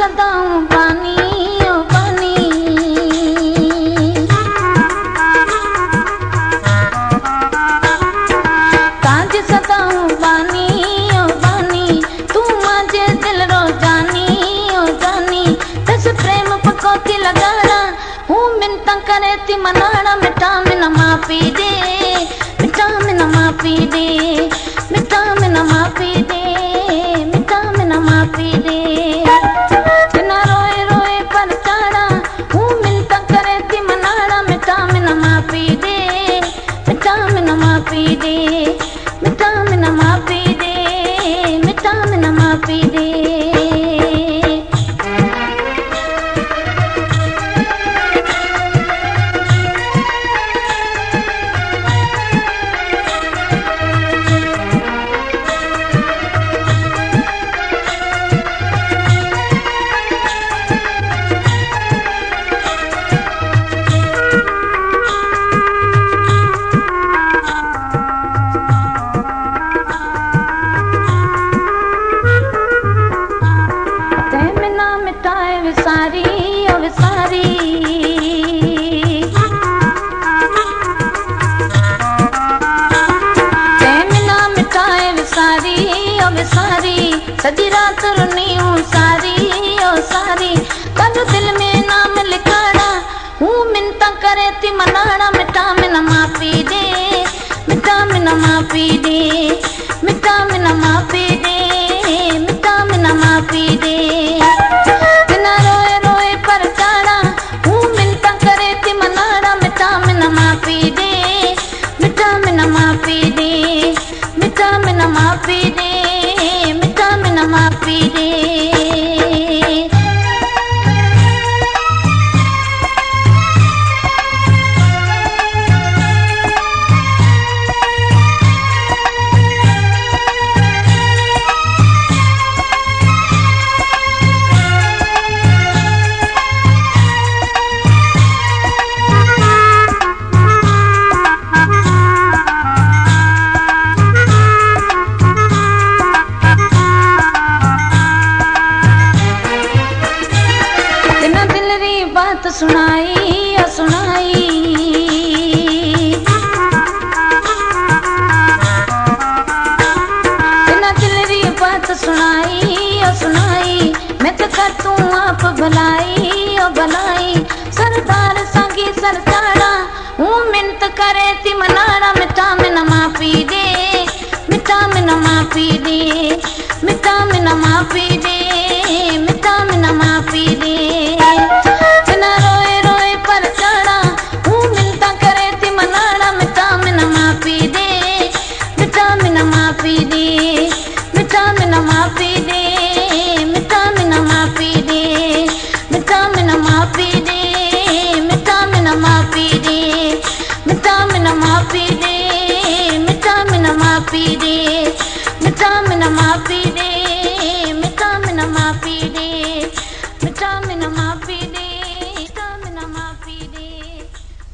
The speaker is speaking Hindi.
सदाऊं पानी ओ पानी, ताज सदाऊं पानी ओ पानी, तू मुझे दिल रो जानी ओ जानी। दस प्रेम पकोती लगाना हूँ मिन्नतां करे थी मनाना, मिठा मिन माफ़ी दे, मिठा मिन माफ़ी दे, मिठा मिन माफ़ी दे, मिठा मिन माफ़ी दे। बिना रोए रोए परचाना हूँ मिन्नतां करे थी मनाना, मिठा मिन माफ़ी दे, मिठा मिन माफ़ी दे, मिठा मिन माफ़ी दे, मिठा मिन माफ़ी दे। मिटाए विसारी ओ विसारी, तैमिना मिटाए विसारी ओ विसारी, सजी रात रुनी हूँ सारी ओ सारी। कल दिल में नाम लिखाना हूँ मिन्नतां करे थी मनाना, मिठा मिन माफ़ी दे, मिठा मिन माफ़ी दे, मिठा मिन माफ़ी दे, मिठा मिन माफ़ी दे। बिना रोए रोए परचाना हूँ मिन्नतां करे थी मनाना, मिठा मिन माफ़ी दे, मिठा मिन माफ़ी दे, मिठा मिन माफ़ी दे, मिठा मिन माफ़ी दे। बात सुनाई ओ सुनाई, बिना दिल री बात सुनाई ओ सुनाई। मैं तो कर तू आप भलाई ओ भलाई, सरदार संगी सरदारा हूँ मिन्नत करे थी मनाना, मिठा मिन माफ़ी दे, मिठा मिन माफ़ी दे, मिठा मिन माफ़ी दे, मिठा मिन माफ़ी दे। बिना रोए रोए परचाना हूँ मिन्नतां करे थी मनाना, मिठा मिन माफ़ी दे, मिठा मिन माफ़ी दे, मिठा मिन माफ़ी दे, मिठा मिन माफ़ी दे, मिठा मिन माफ़ी दे, मिठा मिन माफ़ी दे, मिठा मिन माफ़ी दे, मिठा मिन माफ़ी दे।